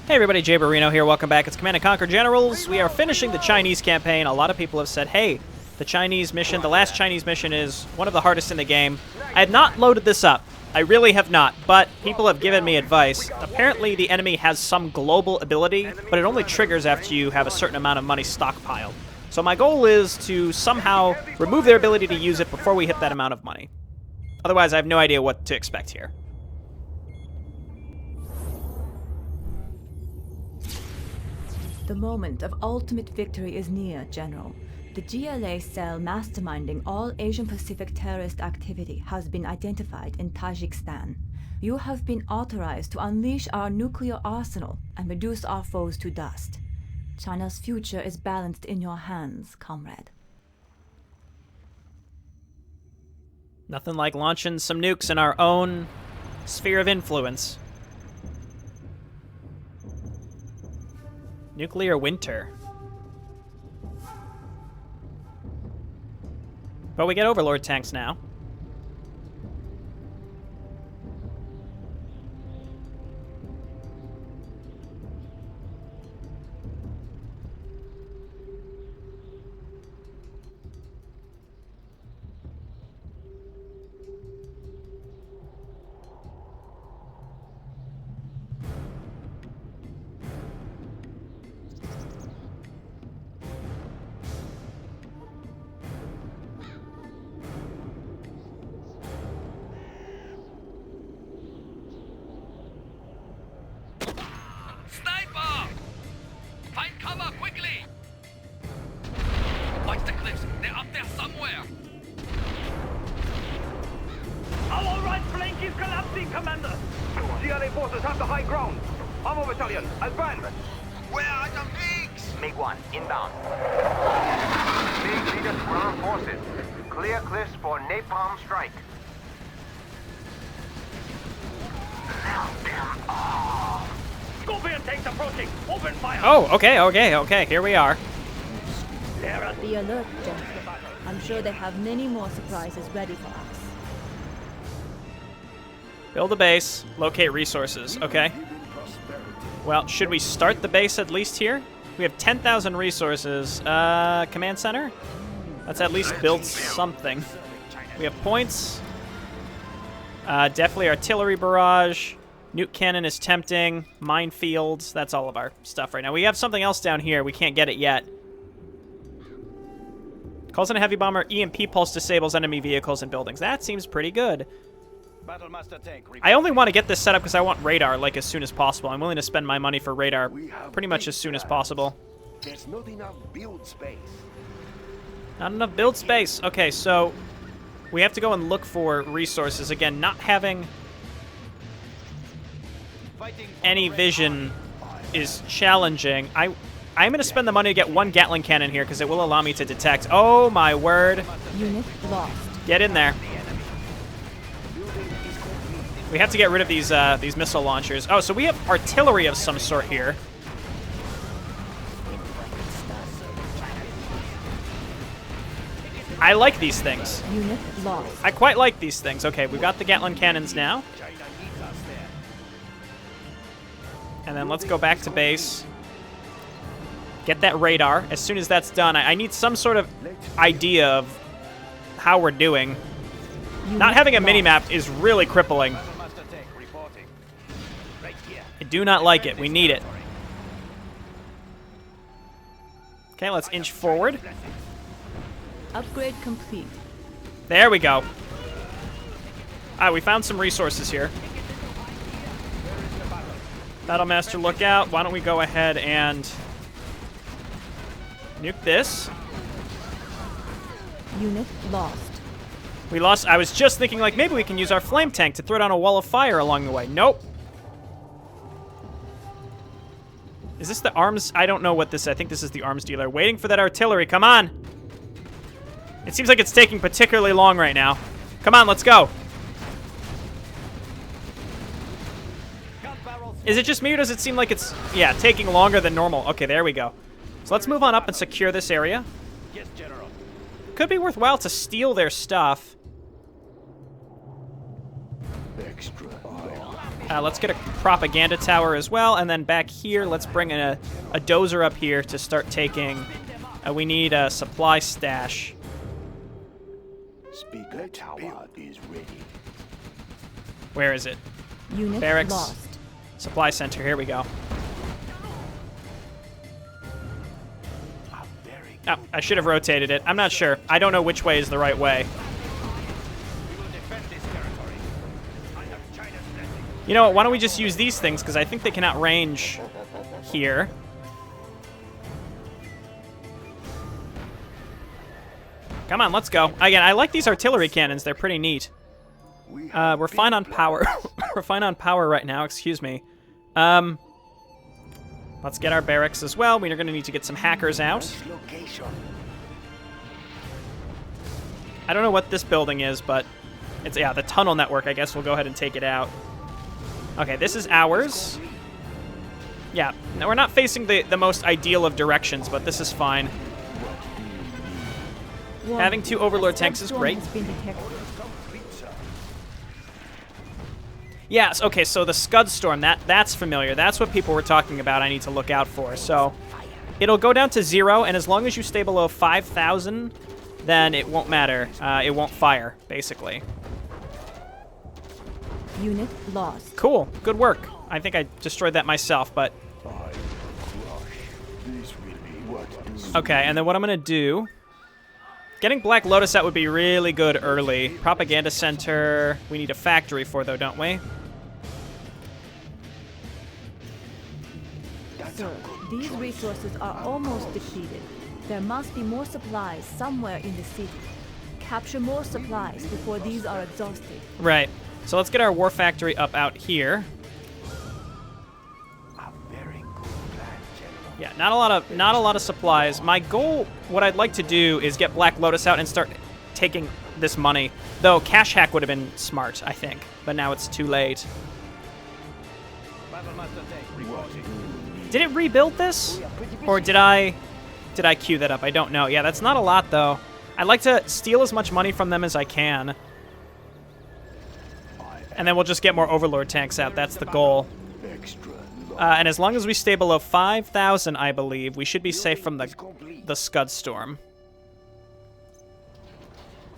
Hey everybody, Jayborino here. Welcome back. It's Command & Conquer Generals. We are finishing the Chinese campaign. A lot of people have said, hey, the Chinese mission, the last Chinese mission is one of the hardest in the game. I have not loaded this up. I really have not, but people have given me advice. Apparently the enemy has some global ability, but it only triggers after you have a certain amount of money stockpiled. So my goal is to somehow remove their ability to use it before we hit that amount of money. Otherwise, I have no idea what to expect here. The moment of ultimate victory is near, General. The GLA cell masterminding all Asian-Pacific terrorist activity has been identified in Tajikistan. You have been authorized to unleash our nuclear arsenal and reduce our foes to dust. China's future is balanced in your hands, comrade. Nothing like launching some nukes in our own sphere of influence. Nuclear winter. But we get Overlord tanks now. Commander! GLA forces have the high ground. Armor battalion, advance! Where are the pigs? MiG-1, inbound. Lead leaders ground forces. Clear cliffs for napalm strike. Melt them all. Scorpion tanks approaching. Open fire. Oh, okay. Here we are. Be alert, General. I'm sure they have many more surprises ready for us. Build a base, locate resources. Okay. Well, should we start the base at least here? We have 10,000 resources. Command center? Let's at least build something. We have points. Definitely artillery barrage. Nuke cannon is tempting. Minefields. That's all of our stuff right now. We have something else down here. We can't get it yet. Calls in a heavy bomber. EMP pulse disables enemy vehicles and buildings. That seems pretty good. I only want to get this set up because I want radar, like, as soon as possible. I'm willing to spend my money for radar pretty much as soon as possible. There's not enough build space. Not enough build space. Okay, so we have to go and look for resources. Again, not having any vision is challenging. I'm going to spend the money to get one Gatling cannon here because it will allow me to detect. Oh, my word. Unit lost. Get in there. We have to get rid of these missile launchers. Oh, so we have artillery of some sort here. I like these things. Unit lost. I quite like these things. Okay, we've got the Gatling cannons now. And then let's go back to base. Get that radar. As soon as that's done, I need some sort of idea of how we're doing. Not having a mini-map is really crippling. I do not like it. We need it. Okay, let's inch forward. Upgrade complete. There we go. Alright, we found some resources here. Battlemaster, look out. Why don't we go ahead and nuke this? Unit lost. We lost. I was just thinking, like, maybe we can use our flame tank to throw down a wall of fire along the way. Nope. Is this the arms? I don't know what this is. I think this is the arms dealer. Waiting for that artillery. Come on. It seems like it's taking particularly long right now. Come on, let's go. Is it just me, or does it seem like it's, yeah, taking longer than normal? Okay, there we go. So let's move on up and secure this area. Yes, General. Could be worthwhile to steal their stuff. Extra. Let's get a propaganda tower as well, and then back here, let's bring in a dozer up here to start taking. We need a supply stash. Speaker tower is ready. Where is it? Unit Barracks. lost. Supply center. Here we go. Oh, I should have rotated it. I'm not sure. I don't know which way is the right way. We will defend this territory. I have China's blessing. You know what? Why don't we just use these things, because I think they can outrange here. Come on, let's go. Again, I like these artillery cannons. They're pretty neat. We're fine on power. We're fine on power right now, excuse me. Let's get our barracks as well. We're going to need to get some hackers out. Location. I don't know what this building is, but it's, yeah, the tunnel network. I guess we'll go ahead and take it out. Okay, this is ours. Yeah, now we're not facing the most ideal of directions, but this is fine. Warning. Having 2 Overlord tanks is Storm great. has been detected. Yes, okay, so the Scud Storm, that's familiar. That's what people were talking about I need to look out for. So it'll go down to 0, and as long as you stay below 5,000, then it won't matter. It won't fire, basically. Unit lost. Cool, good work. I think I destroyed that myself, but... Okay, and then what I'm going to do... Getting Black Lotus out would be really good early. Propaganda center, we need a factory for, though, don't we? Sir, these resources are almost depleted. There must be more supplies somewhere in the city. Capture more supplies before these are exhausted. Right. So let's get our war factory up out here. Yeah, not a lot of supplies. My goal, what I'd like to do, is get Black Lotus out and start taking this money. Though Cash Hack would have been smart, I think, but now it's too late. Did it rebuild this, or did I queue that up? I don't know. Yeah, that's not a lot though. I'd like to steal as much money from them as I can, and then we'll just get more Overlord tanks out. That's the goal. And as long as we stay below 5,000, I believe, we should be safe from the Scud Storm.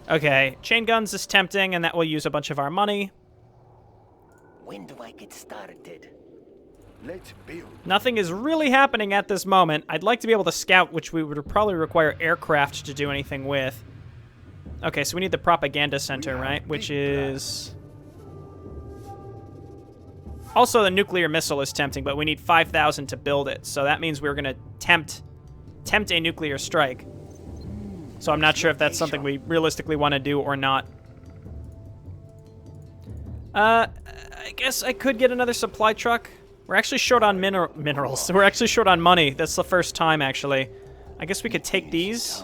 Okay, chain guns is tempting, and that will use a bunch of our money. When do I get started? Let's build. Nothing is really happening at this moment. I'd like to be able to scout, which we would probably require aircraft to do anything with. Okay, so we need the propaganda center, right? Which is... Also, the nuclear missile is tempting, but we need 5,000 to build it. So that means we're going to tempt a nuclear strike. So I'm not sure if that's something we realistically want to do or not. I guess I could get another supply truck. We're actually short on minerals. We're actually short on money. That's the first time, actually. I guess we could take these.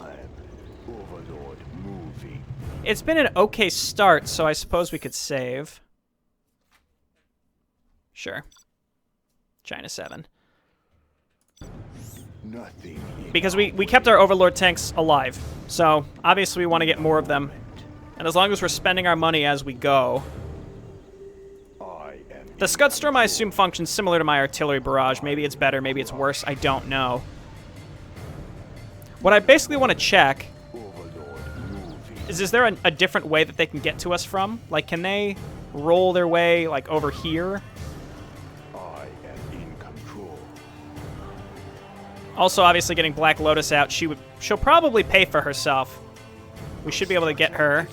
It's been an okay start, so I suppose we could save. Sure. China 7. Because we kept our Overlord tanks alive. So, obviously we want to get more of them. And as long as we're spending our money as we go. The Scud Storm, I assume, functions similar to my artillery barrage. Maybe it's better, maybe it's worse. I don't know. What I basically want to check is there a different way that they can get to us from? Like, can they roll their way, like, over here? Also, obviously, getting Black Lotus out, she'll probably pay for herself. We should be able to get her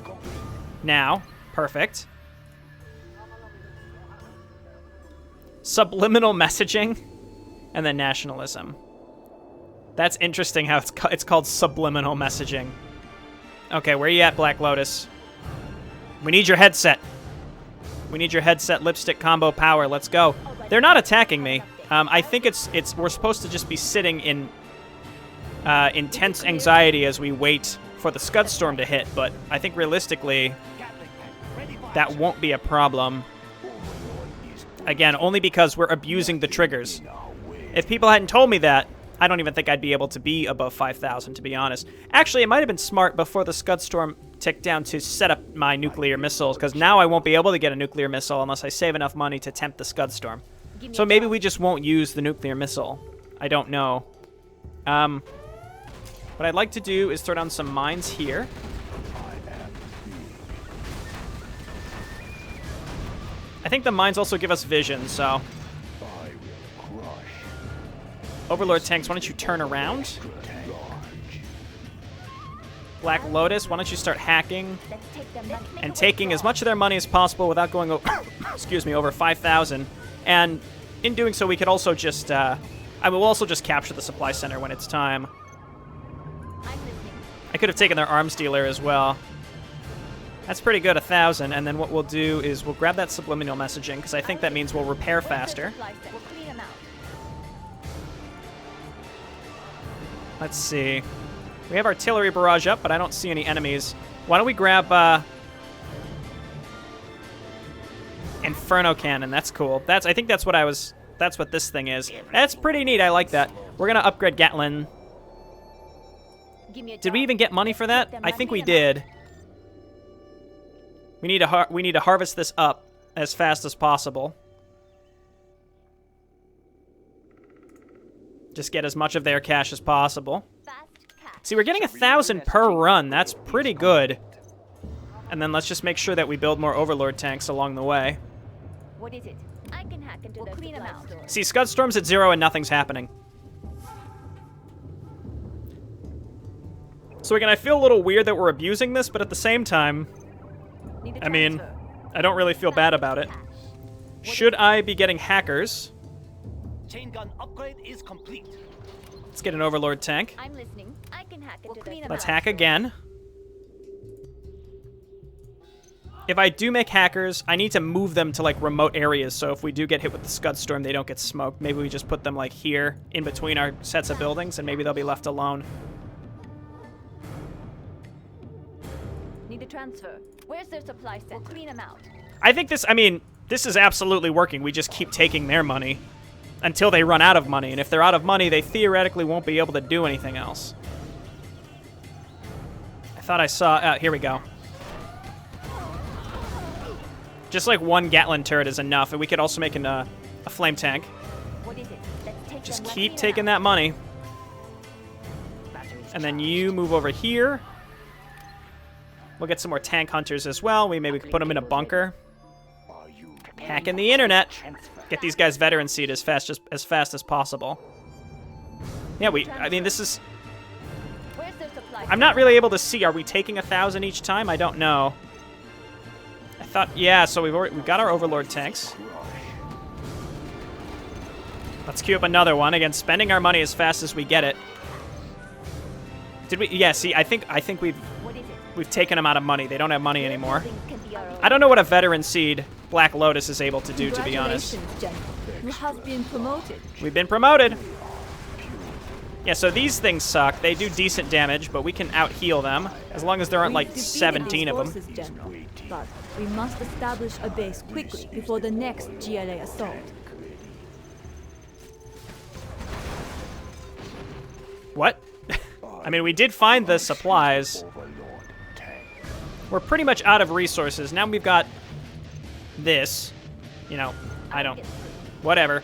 now. Perfect. Subliminal messaging, and then nationalism. That's interesting how it's called subliminal messaging. Okay, where are you at, Black Lotus? We need your headset. We need your headset lipstick combo power. Let's go. They're not attacking me. I think we're supposed to just be sitting in intense anxiety as we wait for the Scud Storm to hit, but I think realistically that won't be a problem. Again, only because we're abusing the triggers. If people hadn't told me that, I don't even think I'd be able to be above 5,000, to be honest. Actually, it might have been smart before the Scud Storm ticked down to set up my nuclear missiles, because now I won't be able to get a nuclear missile unless I save enough money to tempt the Scud Storm. So maybe we just won't use the nuclear missile. I don't know. What I'd like to do is throw down some mines here. I think the mines also give us vision, so... Overlord tanks, why don't you turn around? Black Lotus, why don't you start hacking and taking as much of their money as possible without going excuse me, over 5,000. And in doing so, we could also just... I will also just capture the supply center when it's time. I could have taken their arms dealer as well. That's pretty good, 1,000. And then what we'll do is we'll grab that subliminal messaging, because I think that means we'll repair faster. Let's see. We have artillery barrage up, but I don't see any enemies. Why don't we grab Inferno Cannon? That's cool. I think that's what that's what this thing is. That's pretty neat. I like that. We're gonna upgrade Gatlin. Did we even get money for that? I think we did. We need to harvest this up as fast as possible. Just get as much of their cash as possible. See, we're getting 1,000 per run. That's pretty good. And then let's just make sure that we build more Overlord tanks along the way. What is it? I can hack into the clean them out. See, Scud Storm's at 0 and nothing's happening. So again, I feel a little weird that we're abusing this, but at the same time, I mean, I don't really feel bad about it. Should I be getting hackers? Chain gun upgrade is complete. Let's get an Overlord tank. I'm listening. I can hack into the Let's hack again. If I do make hackers, I need to move them to like remote areas, so if we do get hit with the Scud Storm, they don't get smoked. Maybe we just put them like here in between our sets of buildings, and maybe they'll be left alone. Need a transfer. Where's their supply set? We'll clean them out. I think this, I mean, this is absolutely working. We just keep taking their money until they run out of money. And if they're out of money, they theoretically won't be able to do anything else. I thought I saw, here we go. Just like one Gatlin turret is enough. And we could also make a flame tank. What is it? Let's take Just them keep taking that money. And then you move over here. We'll get some more tank hunters as well. Maybe we could put them in a bunker. Hacking the internet. Get these guys veteran seed as fast as possible. Yeah, I mean, this is... Where's their supply? I'm not really able to see. Are we taking 1,000 each time? I don't know. I thought, yeah, so we've got our Overlord tanks. Let's queue up another one. Again, spending our money as fast as we get it. Did we? Yeah, see, I think we've taken them out of money. They don't have money anymore. I don't know what a veteran seed Black Lotus is able to do, to be honest. General. You have been promoted. We've been promoted. Yeah, so these things suck. They do decent damage, but we can out-heal them, as long as there aren't, like, 17 of them. Forces, General. But we must establish a base quickly before the next GLA assault. What? I mean, we did find the supplies. We're pretty much out of resources. Now we've got this. You know, I don't... Whatever.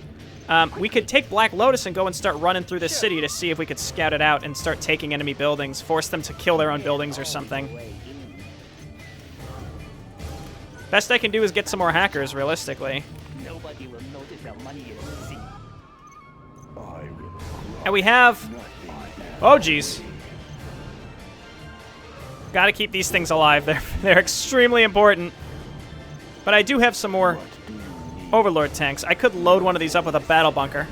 We could take Black Lotus and go and start running through the city to see if we could scout it out and start taking enemy buildings. Force them to kill their own buildings or something. Best I can do is get some more hackers, realistically. Nobody will notice our money is missing. And we have... Oh, jeez. Gotta keep these things alive. They're extremely important. But I do have some more Overlord tanks. I could load one of these up with a battle bunker.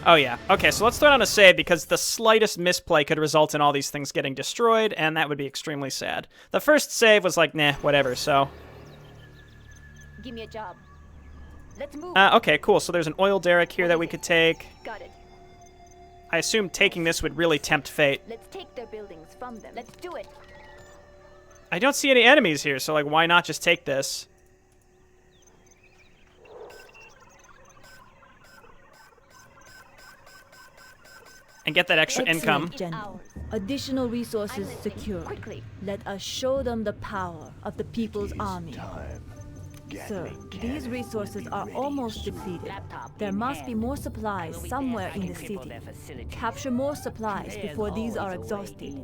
Oh, yeah. Okay, so let's throw down a save, because the slightest misplay could result in all these things getting destroyed, and that would be extremely sad. The first save was like, nah, whatever, so... Give me a job. Let's move. Okay, cool. So there's an oil derrick here that we could take. Got it. I assume taking this would really tempt fate. Let's take their buildings from them. Let's do it. I don't see any enemies here, so like, why not just take this? and get that extra income. Excellent, General. Additional resources secured. Let us show them the power of the People's Army. Sir, these resources are almost depleted. There must be more supplies somewhere in the city. Capture more supplies before these are exhausted.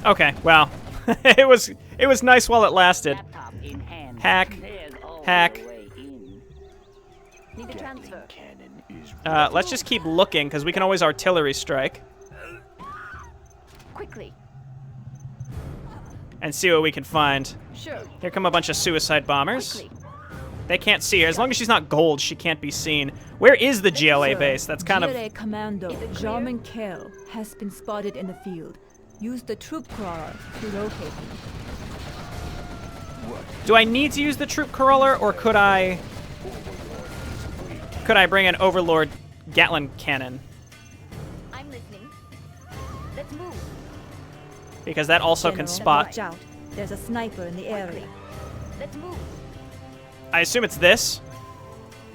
Okay, well, it was nice while it lasted. Hack, hack. Need a transfer. Let's just keep looking because we can always artillery strike Quickly. and see what we can find. Sure. Here come a bunch of suicide bombers. They can't see her. As long as she's not gold, she can't be seen. Where is the GLA base? That's kind of... GLA Commando Jarman Kell has been spotted in the field. Use the troop crawler to locate him. Do I need to use the troop crawler, or could I bring an Overlord Gatling cannon? I'm listening. Let's move. Because that also can spot. Watch out. There's a sniper in the area. Let's move. I assume it's this.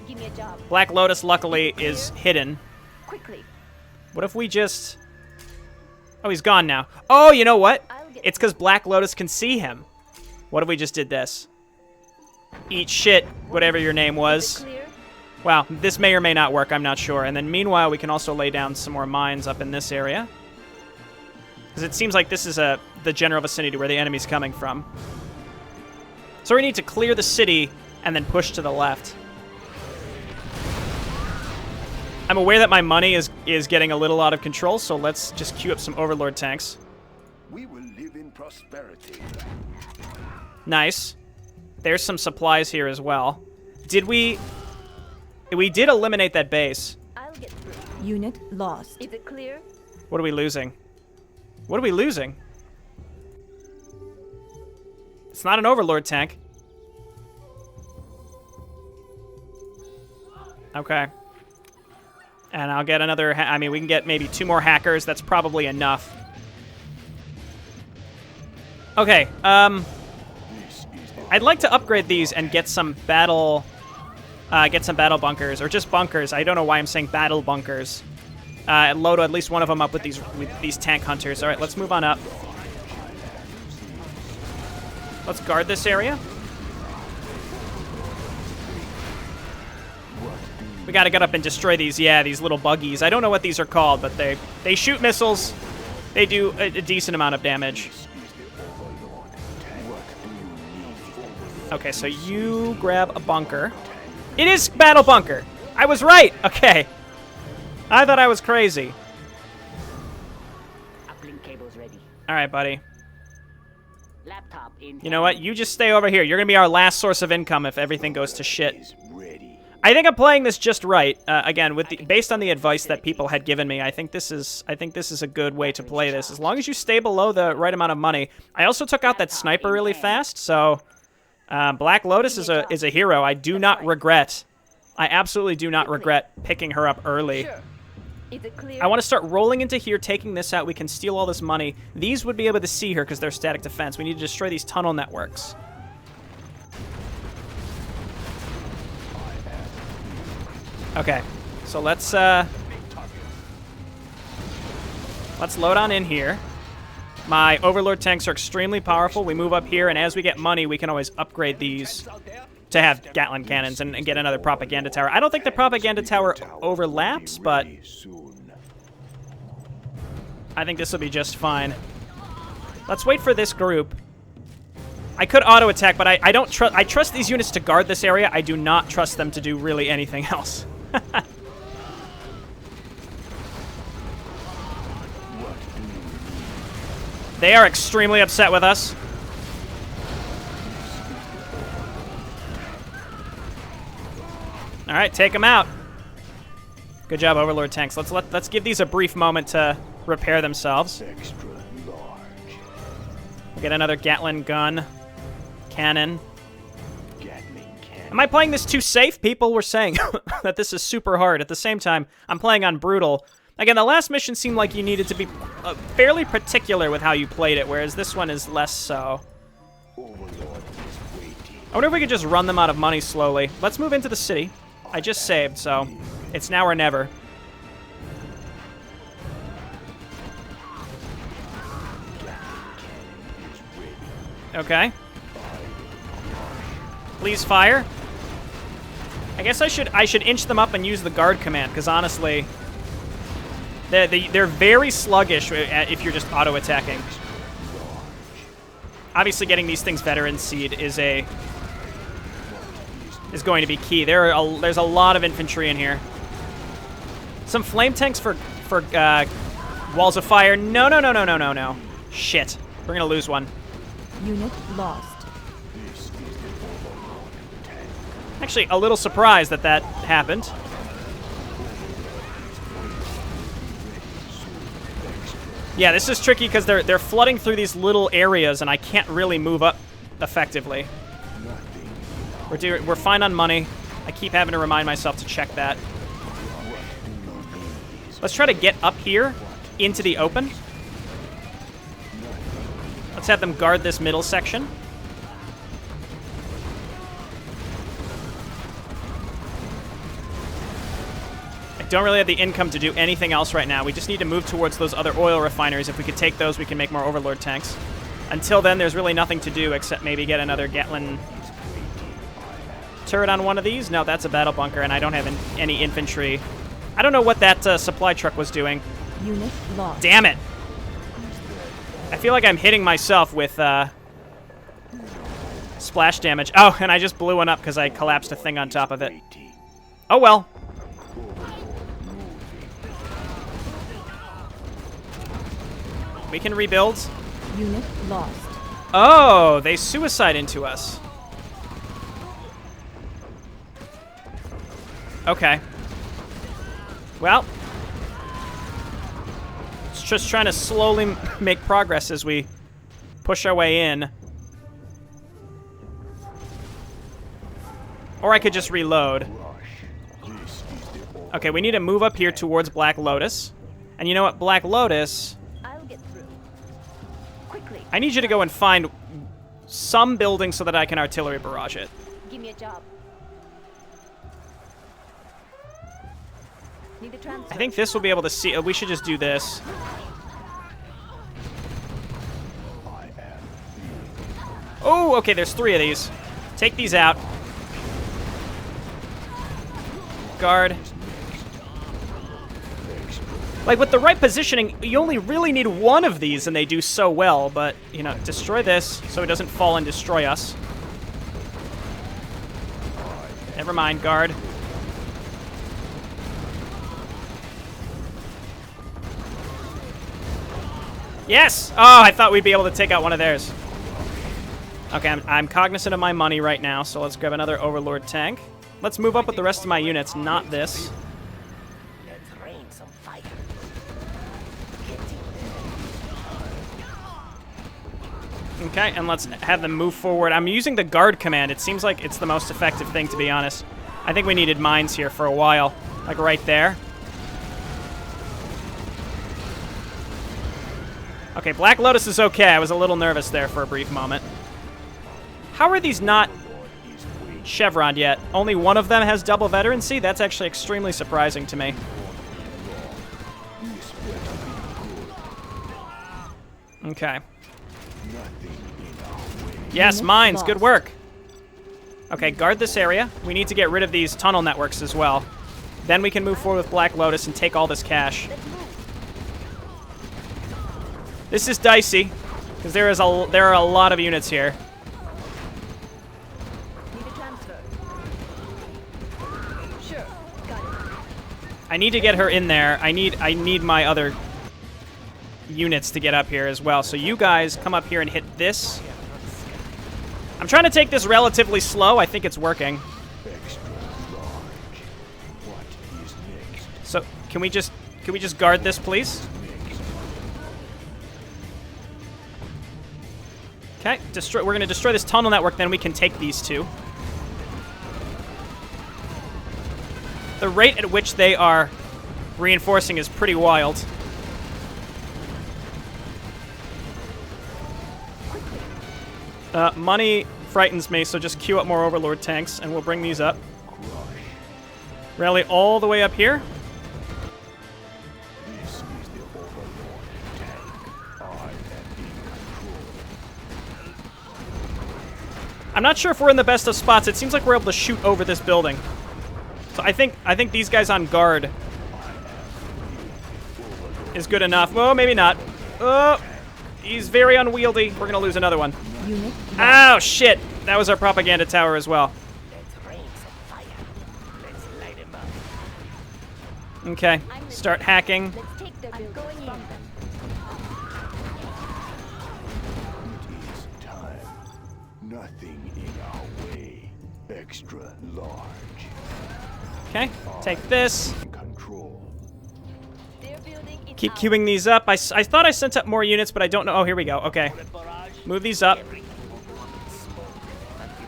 Give me a job. Black Lotus, luckily, is hidden. Quickly. What if we just... Oh, he's gone now. Oh, you know what? It's because Black Lotus can see him. What if we just did this? Eat shit, whatever your name was. Wow, this may or may not work, I'm not sure. And then meanwhile, we can also lay down some more mines up in this area. Because it seems like this is the general vicinity where the enemy's coming from. So we need to clear the city and then push to the left. I'm aware that my money is getting a little out of control, so let's just queue up some Overlord tanks. We will live in prosperity. Nice. There's some supplies here as well. Did we... We did eliminate that base. I'll get through. Unit lost. Is it clear? What are we losing? What are we losing? It's not an Overlord tank. Okay. And I'll get another... I mean, we can get maybe 2 more hackers. That's probably enough. Okay, I'd like to upgrade these and get some battle bunkers, or just bunkers. I don't know why I'm saying battle bunkers. Load at least one of them up with these tank hunters. All right, let's move on up. Let's guard this area. We gotta get up and destroy these, these little buggies. I don't know what these are called, but they shoot missiles. They do a decent amount of damage. Okay, so you grab a bunker. It is battle bunker. I was right. Okay. I thought I was crazy. Uplink cables ready. All right, buddy. Laptop in. You know what? You just stay over here. You're gonna be our last source of income if everything goes to shit. I think I'm playing this just right. Again, based on the advice that people had given me, I think this is a good way to play this. As long as you stay below the right amount of money. I also took out that sniper really fast, so Black Lotus is a hero. I do not regret. I absolutely do not regret picking her up early. I want to start rolling into here, taking this out. We can steal all this money. These would be able to see her because they're static defense. We need to destroy these tunnel networks. Okay, so let's load on in here. My Overlord tanks are extremely powerful. We move up here, and as we get money, we can always upgrade these to have Gatling cannons and get another propaganda tower. I don't think the propaganda tower overlaps, but I think this will be just fine. Let's wait for this group. I could auto-attack, but I don't trust... I trust these units to guard this area. I do not trust them to do really anything else. They are extremely upset with us. All right, take them out. Good job, Overlord tanks. Let's give these a brief moment to repair themselves. Extra large. We'll get another Gatling gun, cannon. Gatling cannon. Am I playing this too safe? People were saying that this is super hard. At the same time, I'm playing on brutal. Again, the last mission seemed like you needed to be fairly particular with how you played it, whereas this one is less so. Overlord is waiting. I wonder if we could just run them out of money slowly. Let's move into the city. I just saved, so it's now or never. Okay. Please fire. I guess I should inch them up and use the guard command, because honestly, they're very sluggish if you're just auto-attacking. Obviously, getting these things veteran seed is going to be key. There's a lot of infantry in here. Some flame tanks for walls of fire. No. Shit. We're gonna lose one. Unit lost. Actually, a little surprised that happened. Yeah, this is tricky because they're flooding through these little areas, and I can't really move up effectively. We're fine on money. I keep having to remind myself to check that. Let's try to get up here into the open. Let's have them guard this middle section. I don't really have the income to do anything else right now. We just need to move towards those other oil refineries. If we could take those, we can make more Overlord tanks. Until then, there's really nothing to do except maybe get another Gatlin turret on one of these. No, that's a battle bunker, and I don't have any infantry. I don't know what that supply truck was doing. Unit lost. Damn it. I feel like I'm hitting myself with splash damage. Oh, and I just blew one up because I collapsed a thing on top of it. Oh, well. We can rebuild. Unit lost. Oh, they suicide into us. Okay. Well, it's just trying to slowly make progress as we push our way in. Or I could just reload. Okay, we need to move up here towards Black Lotus. And you know what, Black Lotus, I'll get through. Quickly. I need you to go and find some building so that I can artillery barrage it. Give me a job. Need a transfer. I think this will be able to see. We should just do this. Oh, okay, there's 3 of these. Take these out. Guard. Like, with the right positioning, you only really need 1 of these, and they do so well. But, you know, destroy this so it doesn't fall and destroy us. Never mind, guard. Yes! Oh, I thought we'd be able to take out one of theirs. Okay, I'm cognizant of my money right now, so let's grab another Overlord tank. Let's move up with the rest of my units, not this. Let's rain some fire. Okay, and let's have them move forward. I'm using the guard command. It seems like it's the most effective thing, to be honest. I think we needed mines here for a while, like right there. Okay, Black Lotus is okay. I was a little nervous there for a brief moment. How are these not chevroned yet? Only one of them has double veterancy? That's actually extremely surprising to me. Okay. Yes, mines. Good work. Okay, guard this area. We need to get rid of these tunnel networks as well. Then we can move forward with Black Lotus and take all this cash. This is dicey, because there are a lot of units here. Need a transfer. Sure. Got it. I need to get her in there. I need my other units to get up here as well. So you guys come up here and hit this. I'm trying to take this relatively slow. I think it's working. So can we just guard this, please? Okay, we're going to destroy this tunnel network, then we can take these 2. The rate at which they are reinforcing is pretty wild. Money frightens me, so just queue up more Overlord tanks, and we'll bring these up. Rally all the way up here. I'm not sure if we're in the best of spots. It seems like we're able to shoot over this building. So I think these guys on guard is good enough. Well, maybe not. Oh, he's very unwieldy. We're gonna lose another one. Unit Oh shit! That was our propaganda tower as well. Let's rain some fire. Let's light him up. Okay, start hacking. Let's take their buildings from them. It is time. Nothing in our way. Extra large. Okay, take this. Control. Their building is Keep ours. queuing these up. I thought I sent up more units, but I don't know. Oh, here we go. Okay. Move these up.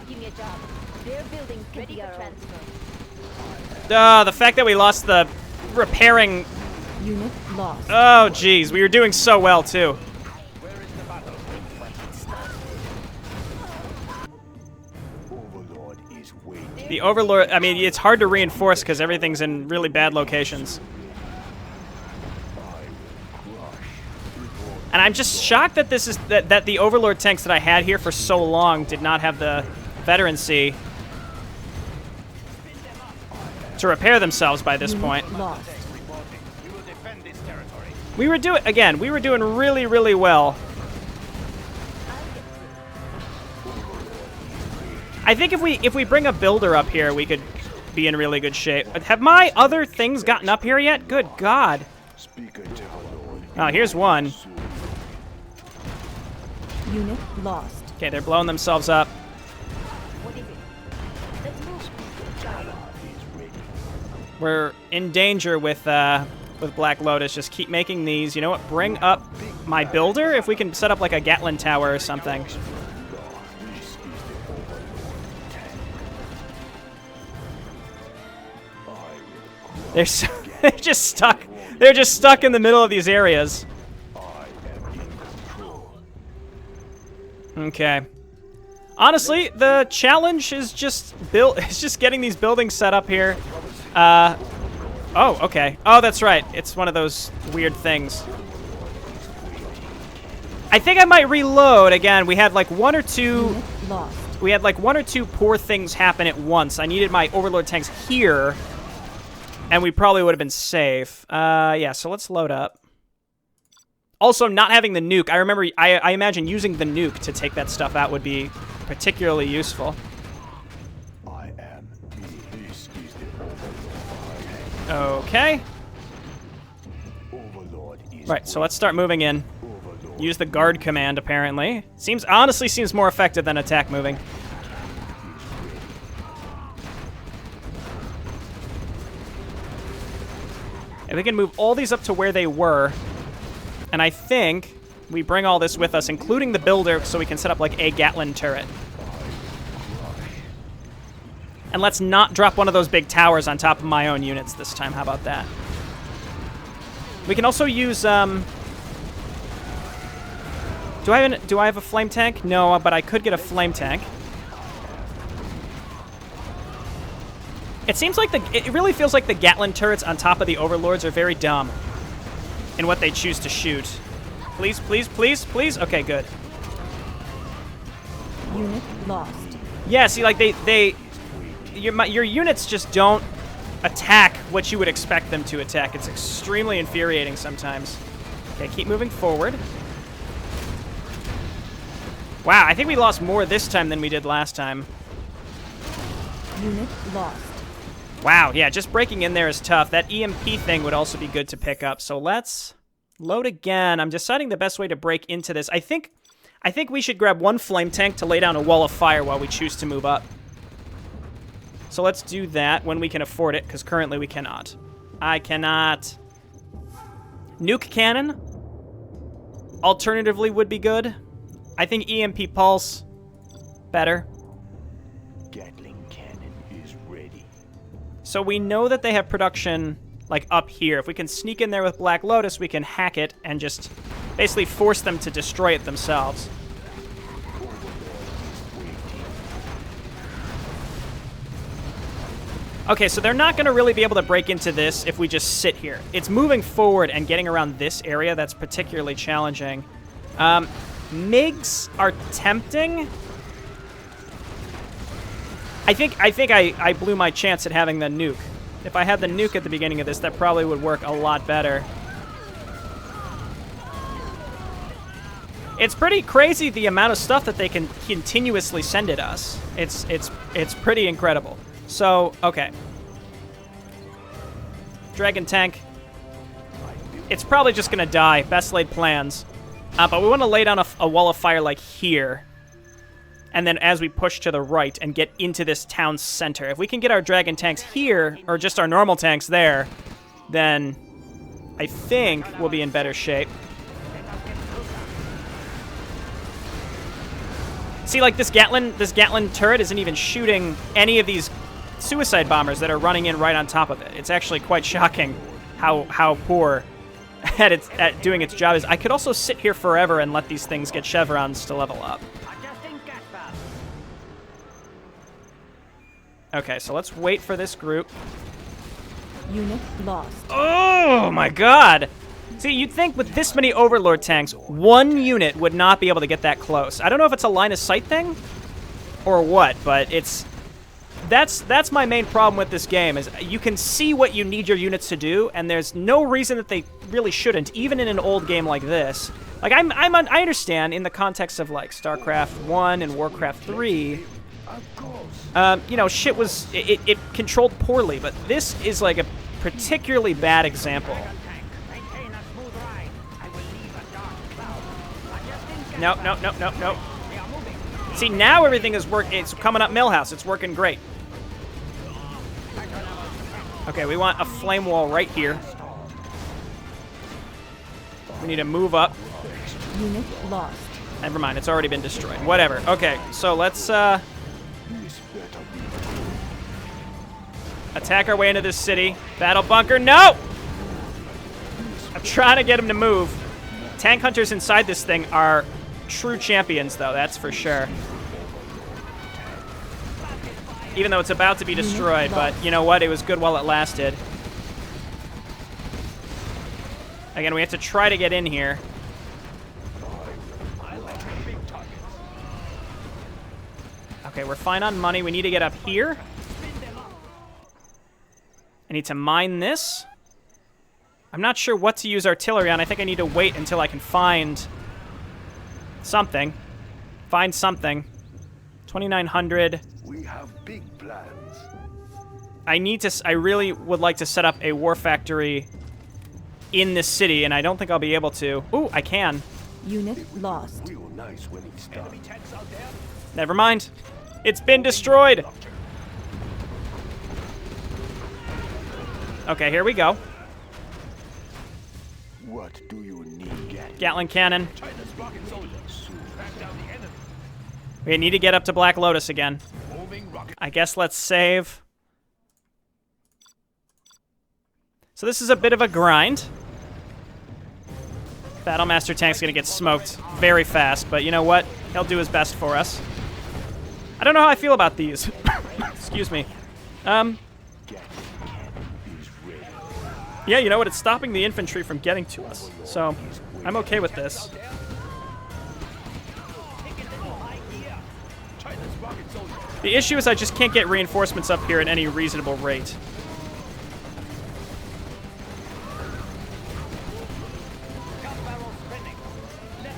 Give me a job. Their buildings ready for transfer. The fact that we lost the repairing. unit lost. Oh, geez. We were doing so well, too. Overlord is waiting. The Overlord, I mean, it's hard to reinforce because everything's in really bad locations. And I'm just shocked that this is that the Overlord tanks that I had here for so long did not have the veterancy to repair themselves by this point. Lost. We will defend this territory. We were doing really, really well. I think if we bring a builder up here, we could be in really good shape. Have my other things gotten up here yet? Good God. Speaker to Lord. Oh, here's one. Unit lost. Okay, they're blowing themselves up. What is it? Let's move. We're in danger with Black Lotus. Just keep making these. You know what? Bring up my builder if we can set up like a Gatlin tower or something. They're they're just stuck. They're just stuck in the middle of these areas. Okay. Honestly, the challenge is just getting these buildings set up here. Oh, okay. Oh, that's right. It's one of those weird things. I think I might reload again. We had like one or two. Unit lost. We had like one or two poor things happen at once. I needed my Overlord tanks here, and we probably would have been safe. Yeah. So let's load up. Also, not having the nuke. I remember. I imagine using the nuke to take that stuff out would be particularly useful. I am this is the Overlord. Okay. Overlord is Right. So let's start moving in. Overlord. Use the guard command. Apparently, honestly seems more effective than attack moving. And we can move all these up to where they were. And I think we bring all this with us, including the builder, so we can set up like a Gatlin turret. And let's not drop one of those big towers on top of my own units this time. How about that? We can also use, do I have a flame tank? No, but I could get a flame tank. It seems like it really feels like the Gatlin turrets on top of the Overlords are very dumb in what they choose to shoot. Please, please, please, please. Okay, good. Unit lost. Yeah, see, like your units just don't attack what you would expect them to attack. It's extremely infuriating sometimes. Okay, keep moving forward. Wow, I think we lost more this time than we did last time. Unit lost. Wow, yeah, just breaking in there is tough. That EMP thing would also be good to pick up. So let's load again. I'm deciding the best way to break into this. I think we should grab one flame tank to lay down a wall of fire while we choose to move up. So let's do that when we can afford it, because currently we cannot. I cannot. Nuke cannon, alternatively, would be good. I think EMP pulse, better. Gatling cannon is ready. So we know that they have production, like, up here. If we can sneak in there with Black Lotus, we can hack it and just basically force them to destroy it themselves. Okay, so they're not going to really be able to break into this if we just sit here. It's moving forward and getting around this area that's particularly challenging. MiGs are tempting. I think I blew my chance at having the nuke. If I had the nuke at the beginning of this, that probably would work a lot better. It's pretty crazy the amount of stuff that they can continuously send at us. It's pretty incredible. So, okay. Dragon tank. It's probably just gonna die. Best laid plans. But we want to lay down a wall of fire like here. And then as we push to the right and get into this town center. If we can get our dragon tanks here, or just our normal tanks there, then I think we'll be in better shape. See, like this Gatling turret isn't even shooting any of these suicide bombers that are running in right on top of it. It's actually quite shocking how poor at doing its job is. I could also sit here forever and let these things get chevrons to level up. Okay, so let's wait for this group. Unit lost. Oh my god! See, you'd think with this many Overlord tanks, one unit would not be able to get that close. I don't know if it's a line of sight thing or what, but that's my main problem with this game, is you can see what you need your units to do, and there's no reason that they really shouldn't, even in an old game like this. Like, I understand in the context of, like, StarCraft 1 and Warcraft 3, you know, shit was, it controlled poorly, but this is, like, a particularly bad example. No. See, now everything is it's coming up Millhouse. It's working great. Okay, we want a flame wall right here. We need to move up. Unit lost. Never mind, it's already been destroyed. Whatever. Okay, so let's attack our way into this city. Battle bunker. No! I'm trying to get him to move. Tank hunters inside this thing are true champions, though, that's for sure. Even though it's about to be destroyed, but you know what? It was good while it lasted. Again, we have to try to get in here. Okay, we're fine on money. We need to get up here. I need to mine this. I'm not sure what to use artillery on. I think I need to wait until I can find something. Find something. 2,900. We have big plans. I really would like to set up a war factory in this city, and I don't think I'll be able to. Ooh, I can. Unit lost. Real nice when it's done. Never mind. It's been destroyed. Okay, here we go. What do you need? Gatling cannon. We need to get up to Black Lotus again. I guess let's save. So this is a bit of a grind. Battlemaster tank's gonna get smoked very fast, but you know what? He'll do his best for us. I don't know how I feel about these. Excuse me. Yeah, you know what? It's stopping the infantry from getting to us. So, I'm okay with this. The issue is I just can't get reinforcements up here at any reasonable rate.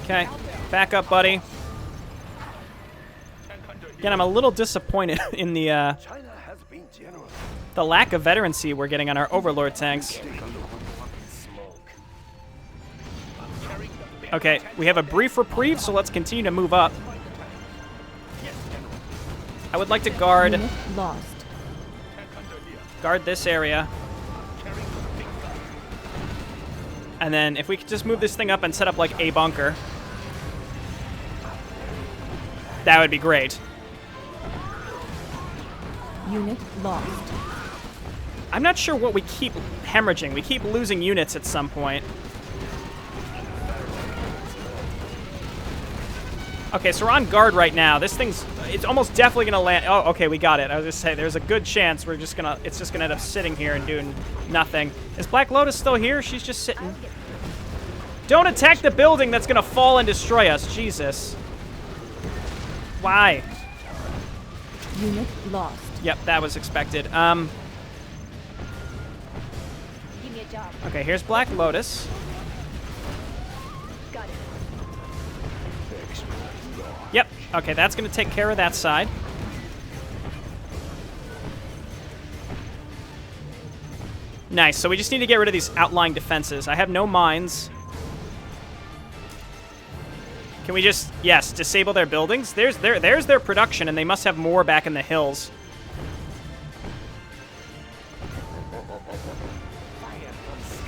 Okay, back up, buddy. Again, I'm a little disappointed in the lack of veterancy we're getting on our Overlord tanks. Okay, we have a brief reprieve, so let's continue to move up. I would like to guard this area. And then if we could just move this thing up and set up like a bunker, that would be great. Unit lost. I'm not sure what we keep hemorrhaging. We keep losing units at some point. Okay, so we're on guard right now. This thing's, it's almost definitely gonna land. Oh, okay, we got it. I was just saying, there's a good chance it's just gonna end up sitting here and doing nothing. Is Black Lotus still here? She's just sitting. Don't attack the building that's gonna fall and destroy us. Jesus. Why? Unit lost. Yep, that was expected. Give me a job. Okay, here's Black Lotus. Got it. Yep. Okay, that's going to take care of that side. Nice. So we just need to get rid of these outlying defenses. I have no mines. Can we just, yes, disable their buildings? There's their production, and they must have more back in the hills.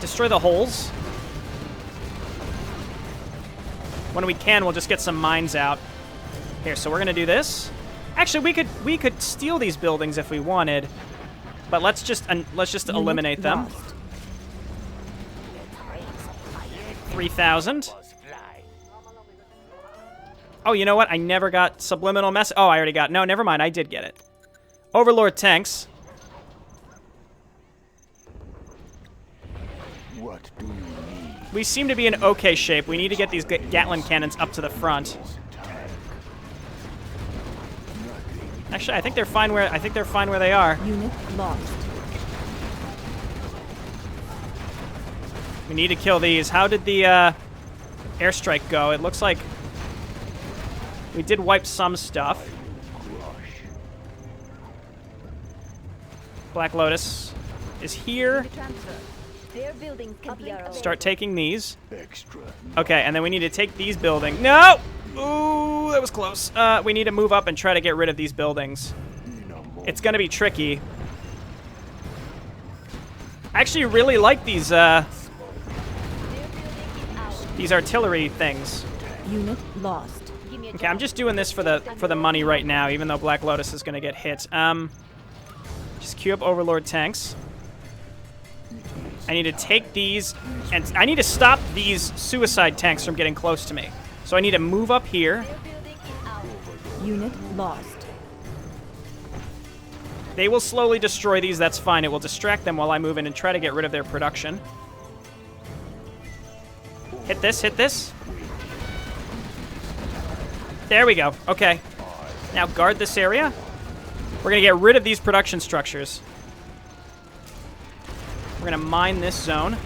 Destroy the holes. When we can, we'll just get some mines out. Here, so we're gonna do this. Actually, we could steal these buildings if we wanted, but let's just eliminate them. 3,000. Oh, you know what? I never got subliminal message. Oh, I already got. No, never mind. I did get it. Overlord tanks. What do you need? We seem to be in okay shape. We need to get these Gatling cannons up to the front. Actually, I think they're fine where they are. Unit lost. We need to kill these. How did the airstrike go? It looks like we did wipe some stuff. Black Lotus is here. Transfer. Their buildings can be our own. Start taking these. Extra. Okay, and then we need to take these buildings. No! Ooh, that was close. We need to move up and try to get rid of these buildings. It's going to be tricky. I actually really like these artillery things. Unit lost. Give me a Okay, I'm just doing this for the money right now, even though Black Lotus is going to get hit. Just queue up Overlord tanks. I need to take these, and I need to stop these suicide tanks from getting close to me. So I need to move up here. Their building is ours. Unit lost. They will slowly destroy these, that's fine. It will distract them while I move in and try to get rid of their production. Hit this, hit this. There we go, okay. Now guard this area. We're gonna get rid of these production structures. We're gonna mine this zone.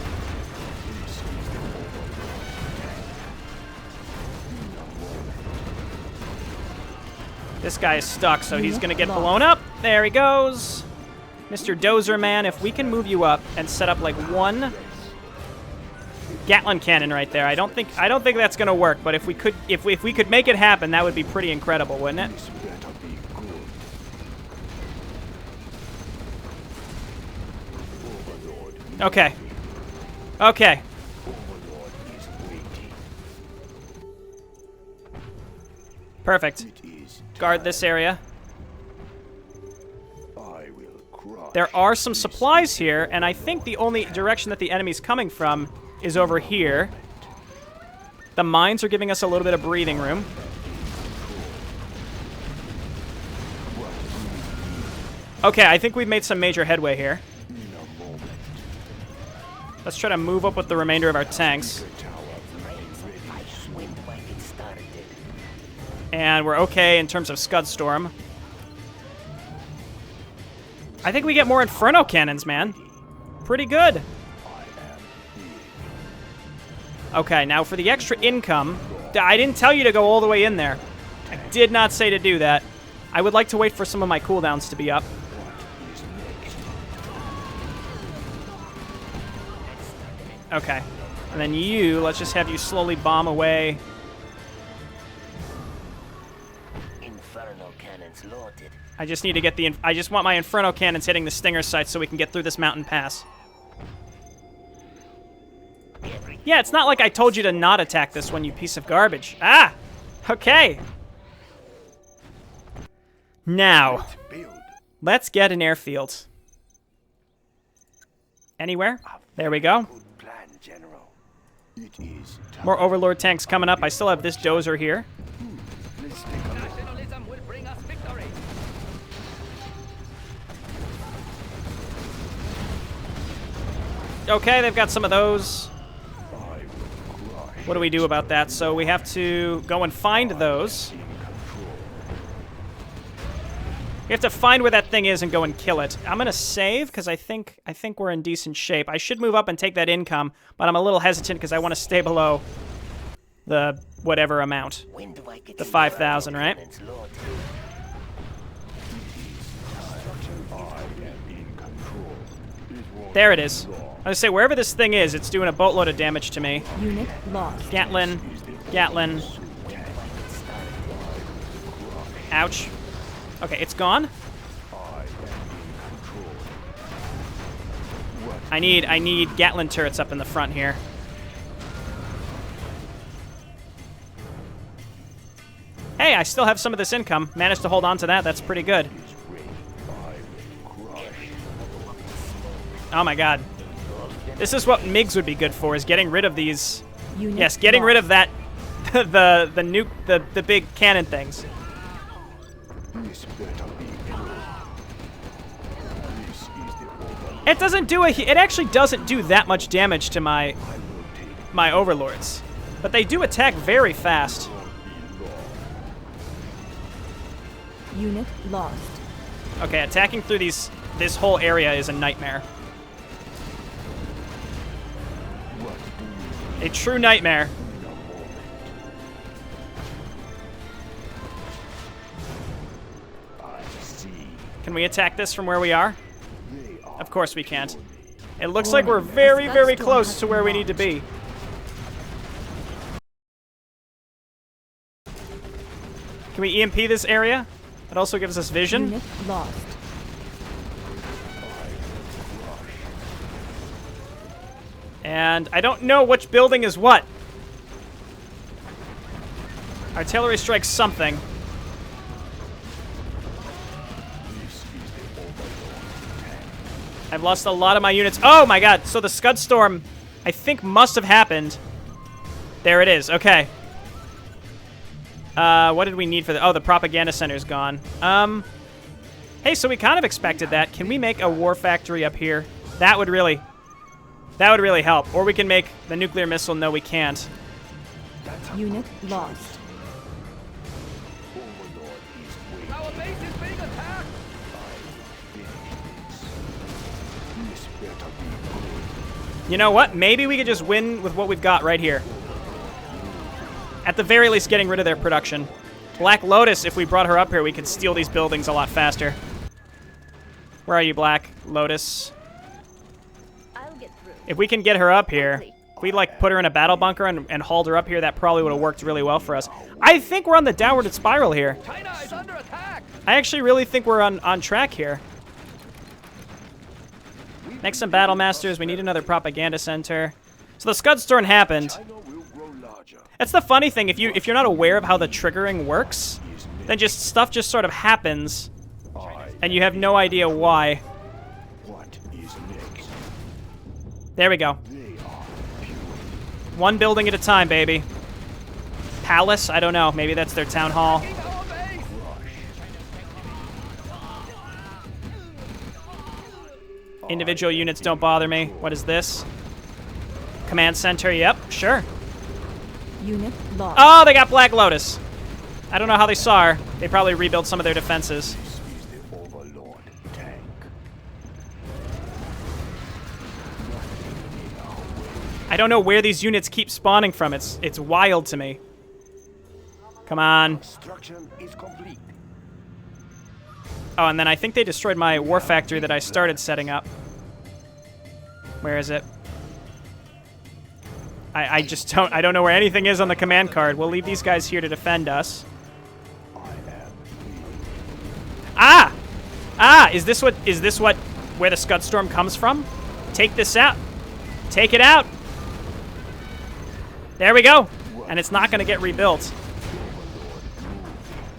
This guy is stuck, so he's gonna get blown up. There he goes. Mr. Dozer Man, if we can move you up and set up like one Gatling cannon right there. I don't think that's gonna work, but if we could make it happen, that would be pretty incredible, wouldn't it? This better be good. Overlord. Okay. Okay. Overlord is waiting. Perfect. It is Guard this area. I will crush. There are some supplies here, and I think the only direction that the enemy's coming from is over here. The mines are giving us a little bit of breathing room. Okay, I think we've made some major headway here. In a moment. Let's try to move up with the remainder of our tanks. And we're okay in terms of Scud Storm. I think we get more Inferno Cannons, man. Pretty good. Okay, now for the extra income, I didn't tell you to go all the way in there. I did not say to do that. I would like to wait for some of my cooldowns to be up. Okay. And then you, let's just have you slowly bomb away. Inferno cannons loaded. I just need to get I just want my Inferno Cannons hitting the Stinger sites so we can get through this mountain pass. Yeah, it's not like I told you to not attack this one, you piece of garbage. Ah! Okay. Now, let's get an airfield. Anywhere? There we go. Good plan, General. It is time. More Overlord tanks coming up. I still have this Dozer here. Let's take a look. Nationalism will bring us victory. Okay, they've got some of those. I will crush. What do we do about that? So we have to go and find those. In control. We have to find where that thing is and go and kill it. I'm gonna save because I think we're in decent shape. I should move up and take that income, but I'm a little hesitant because I want to stay below the whatever amount. When do I get The 5,000, right? Lord? There it is. I was gonna say, wherever this thing is, it's doing a boatload of damage to me. Unit lost. Gatlin. Gatlin. Ouch. Okay, it's gone. I need Gatlin turrets up in the front here. Hey, I still have some of this income. Managed to hold on to that. That's pretty good. Oh my god. This is what MiGs would be good for, is getting rid of these. Unit Yes, getting rid of lost. that the nuke, the big cannon things. It doesn't do it actually doesn't do that much damage to my overlords. But they do attack very fast. Unit lost. Okay, attacking through this whole area is a nightmare. A true nightmare. Can we attack this from where we are? Of course we can't. It looks like we're very, very close to where we need to be. Can we EMP this area? It also gives us vision. Unit lost. And I don't know which building is what. Artillery strikes something. I've lost a lot of my units. Oh my god, so the Scud Storm, I think, must have happened. There it is, okay. What did we need for the... Oh, the propaganda center's gone. Hey, so we kind of expected that. Can we make a war factory up here? That would really help. Or we can make the nuclear missile. No, we can't. Unit lost. Our base is being attacked! You know what? Maybe we could just win with what we've got right here. At the very least, getting rid of their production. Black Lotus, if we brought her up here, we could steal these buildings a lot faster. Where are you, Black Lotus? I'll get through. If we can get her up here, if we like put her in a battle bunker and hauled her up here, that probably would have worked really well for us. I think we're on the downward spiral here. China is under attack! I actually really think we're on track here. Next some battle masters. We need another propaganda center. So the Scud Storm happened. That's the funny thing. If you're not aware of how the triggering works, then stuff just sort of happens, and you have no idea why. There we go. One building at a time, baby. Palace? I don't know. Maybe that's their town hall. Individual units don't bother me. What is this? Command center. Yep, sure. Unit lost. Oh, they got Black Lotus. I don't know how they saw her. They probably rebuilt some of their defenses. I don't know where these units keep spawning from. It's wild to me. Come on. Oh, and then I think they destroyed my war factory that I started setting up. Where is it? I just don't know where anything is on the command card. We'll leave these guys here to defend us. Ah! Ah, is this where the Scud Storm comes from? Take this out. Take it out. There we go. And it's not going to get rebuilt.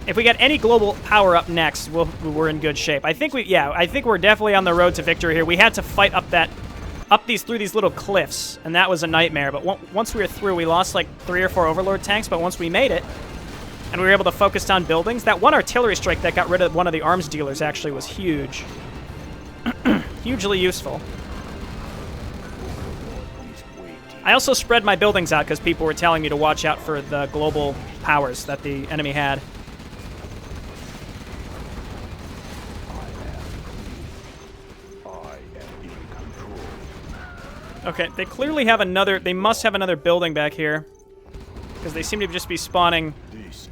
If we get any global power up next, we're in good shape. I think we're definitely on the road to victory here. We had to fight through these little cliffs, and that was a nightmare. But once we were through, we lost like 3 or 4 Overlord tanks, but once we made it, and we were able to focus down buildings, that one artillery strike that got rid of one of the arms dealers actually was huge. Hugely useful. I also spread my buildings out because people were telling me to watch out for the global powers that the enemy had. Okay, they clearly have another... They must have another building back here. Because they seem to just be spawning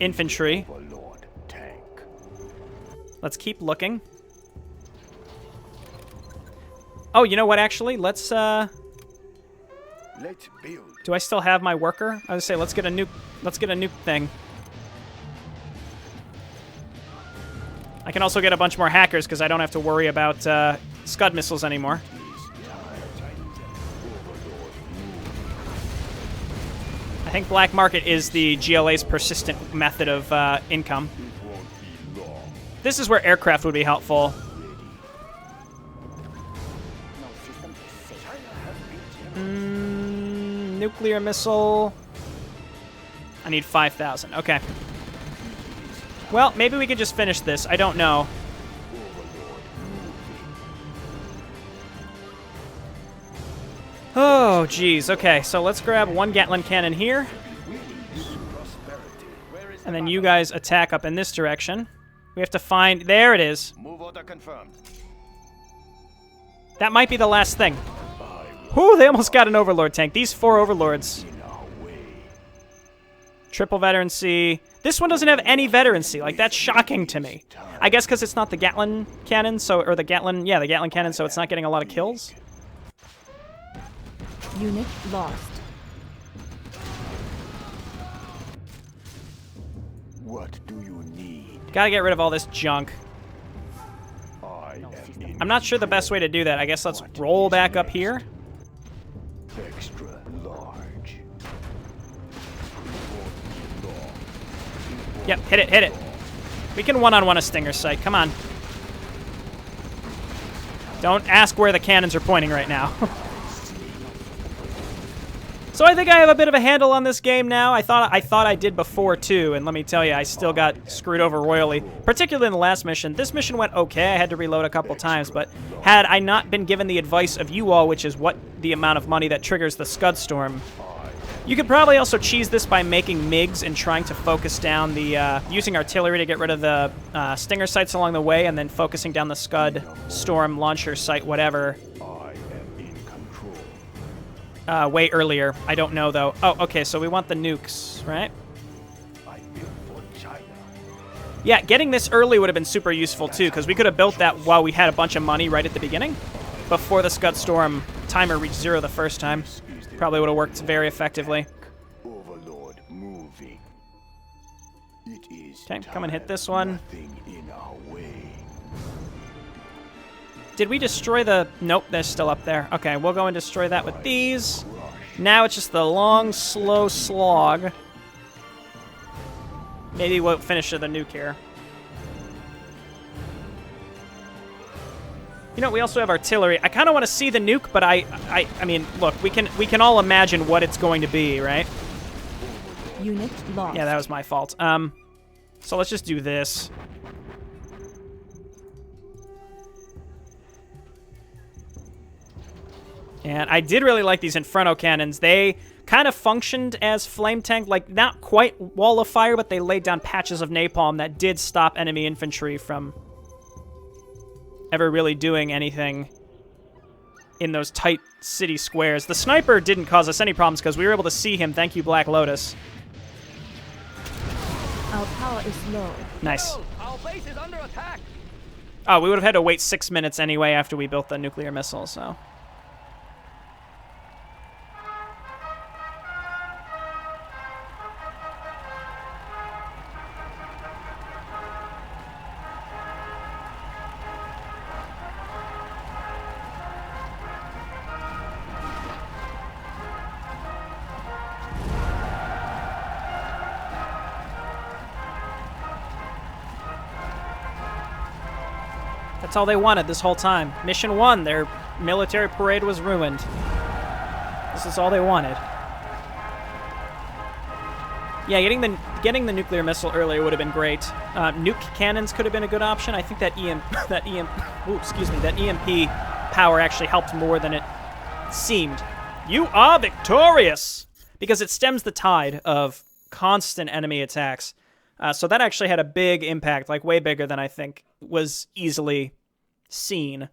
infantry. Overlord tank. Let's keep looking. Oh, you know what, actually? Let's Let's build. do I still have my worker? I was say, let's get a nuke thing. I can also get a bunch more hackers, because I don't have to worry about Scud missiles anymore. I think black market is the GLA's persistent method of income. This is where aircraft would be helpful. Nuclear missile. I need 5,000. Okay. Well, maybe we could just finish this. I don't know. Oh, geez. Okay, so let's grab one Gatling cannon here. And then you guys attack up in this direction. We have to find... There it is. Move order confirmed. That might be the last thing. Whew, they almost got an Overlord tank. These 4 Overlords. Triple veterancy. This one doesn't have any veterancy. Like, that's shocking to me. I guess because it's not the Gatling cannon, so... Or the Gatling... Yeah, the Gatling cannon, so it's not getting a lot of kills. Unit lost. What do you need? Gotta get rid of all this junk. I am in I'm not sure the best way to do that. I guess let's roll back up here. extra large. Yep, hit it, hit it. We can one-on-one a Stinger site. Come on. Don't ask where the cannons are pointing right now. So I think I have a bit of a handle on this game now. I thought I did before too, and let me tell you, I still got screwed over royally. Particularly in the last mission. This mission went okay. I had to reload a couple times, but had I not been given the advice of you all, which is what the amount of money that triggers the Scud Storm, you could probably also cheese this by making MiGs and trying to focus down the using artillery to get rid of the Stinger sites along the way, and then focusing down the Scud Storm launcher site, whatever. Way earlier. I don't know, though. Oh, okay, so we want the nukes, right? Yeah, getting this early would have been super useful, too, because we could have built that while we had a bunch of money right at the beginning, before the Scud Storm timer reached 0 the first time. Probably would have worked very effectively. Overlord moving. It is Okay, come and hit this one. nothing in our way. Did we destroy the... Nope, they're still up there. Okay, we'll go and destroy that with these. Now it's just the long, slow slog. Maybe we'll finish with a nuke here. You know, we also have artillery. I kind of want to see the nuke, but I mean, look, we can all imagine what it's going to be, right? Unit lost. Yeah, that was my fault. So let's just do this. And I did really like these Inferno cannons. They kind of functioned as flame tank, like not quite wall of fire, but they laid down patches of napalm that did stop enemy infantry from ever really doing anything in those tight city squares. The sniper didn't cause us any problems because we were able to see him. Thank you, Black Lotus. Our power is low. Nice. Our base is under attack. Oh, we would have had to wait 6 minutes anyway after we built the nuclear missile, so... That's all they wanted this whole time. Mission 1, their military parade was ruined. This is all they wanted. Yeah, getting the nuclear missile earlier would have been great. Nuke cannons could have been a good option. I think that EMP power actually helped more than it seemed. You are victorious! Because it stems the tide of constant enemy attacks. So that actually had a big impact, like way bigger than I think was easily seen.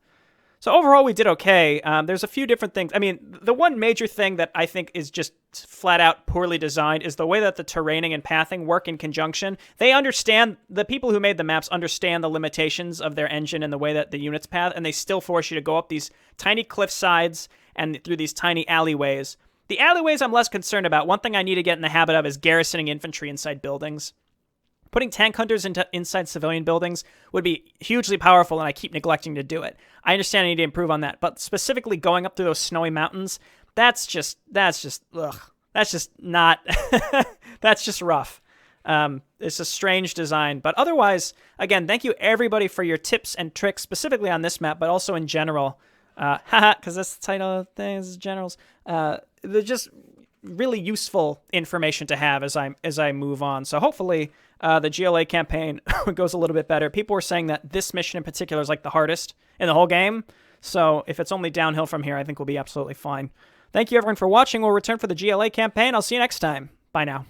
So overall, we did okay. There's a few different things. I mean, the one major thing that I think is just flat out poorly designed is the way that the terraining and pathing work in conjunction. They understand, the people who made the maps understand the limitations of their engine and the way that the units path, and they still force you to go up these tiny cliff sides and through these tiny alleyways. The alleyways I'm less concerned about. One thing I need to get in the habit of is garrisoning infantry inside buildings. Putting tank hunters inside civilian buildings would be hugely powerful, and I keep neglecting to do it. I understand I need to improve on that, but specifically going up through those snowy mountains, that's just ugh. That's just not, that's just rough. It's a strange design, but otherwise, again, thank you everybody for your tips and tricks, specifically on this map, but also in general. Because that's the title of things, generals. They're just really useful information to have as I move on. So hopefully the GLA campaign goes a little bit better. People were saying that this mission in particular is like the hardest in the whole game. So if it's only downhill from here, I think we'll be absolutely fine. Thank you everyone for watching. We'll return for the GLA campaign. I'll see you next time. Bye now.